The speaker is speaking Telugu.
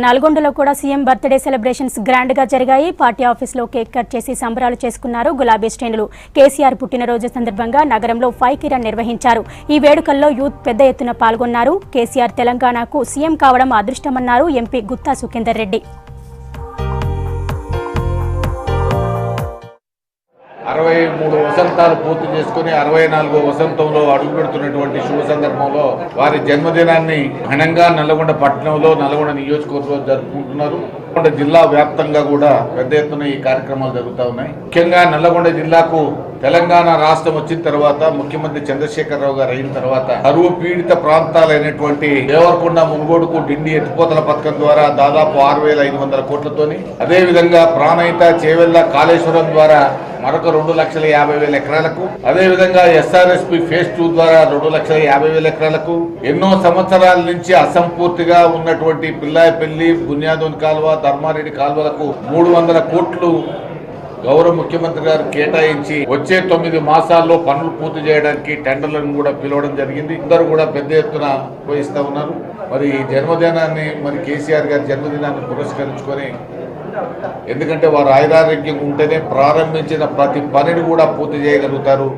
నల్గొండలో కూడా సీఎం బర్త్డే సెలబ్రేషన్స్ గ్రాండ్ గా జరిగాయి. పార్టీ ఆఫీసులో కేక్ కట్ చేసి సంబరాలు చేసుకున్నారు. గులాబీ శ్రేణులు కేసీఆర్ పుట్టినరోజు సందర్భంగా నగరంలో ఫైర్ కిరణ్ నిర్వహించారు. ఈ వేడుకల్లో యూత్ పెద్ద ఎత్తున పాల్గొన్నారు. కేసీఆర్ తెలంగాణకు సీఎం కావడం అదృష్టమన్నారు ఎంపీ గుత్తా సుఖేందర్ రెడ్డి. 63 వసంతాలు పూర్తి చేసుకుని 64వ వసంతంలో అడుగుపెడుతున్నటువంటి శుభ సందర్భంలో వారి జన్మదినాన్ని ఘనంగా నల్లగొండ పట్టణంలో నల్లగొండ నియోజకవర్గంలో జరుపుకుంటున్నారు. నల్లగొండ జిల్లా వ్యాప్తంగా కూడా పెద్ద ఎత్తున ఈ కార్యక్రమాలు జరుగుతూ ఉన్నాయి. ముఖ్యంగా నల్లగొండ జిల్లాకు తెలంగాణ రాష్ట్రం వచ్చిన తర్వాత ముఖ్యమంత్రి చంద్రశేఖరరావు గారు అయిన తర్వాత కరువు పీడిత ప్రాంతాలైనటువంటి దేవరకొండ మునుగోడుకు డిండి ఎత్తిపోతల పథకం ద్వారా దాదాపు 6,500 కోట్లతోని, అదేవిధంగా ప్రాణహిత చేవెళ్ల కాళేశ్వరం ద్వారా మరొక 2,50,000 ఎకరాలకు, అదేవిధంగా SRSP phase 2 ద్వారా 2,50,000 ఎకరాలకు, ఎన్నో సంవత్సరాల నుంచి అసంపూర్తిగా ఉన్నటువంటి పిల్లాయపల్లి, బునియాదోన్ కాలువ, ధర్మారెడ్డి కాలువలకు 300 కోట్లు గౌరవ ముఖ్యమంత్రి గారు కేటాయించి వచ్చే 9 మాసాల్లో పనులు పూర్తి చేయడానికి టెండర్లను కూడా పిలవడం జరిగింది. అందరూ కూడా పెద్ద ఎత్తున పోయిస్తూ ఉన్నారు. మరి ఈ జన్మదినాన్ని కేసీఆర్ గారి జన్మదినాన్ని పురస్కరించుకొని, ఎందుకంటే వారు ఆయురారోగ్యం ఉంటేనే ప్రారంభించిన ప్రతి పనిని కూడా పూర్తి చేయగలుగుతారు.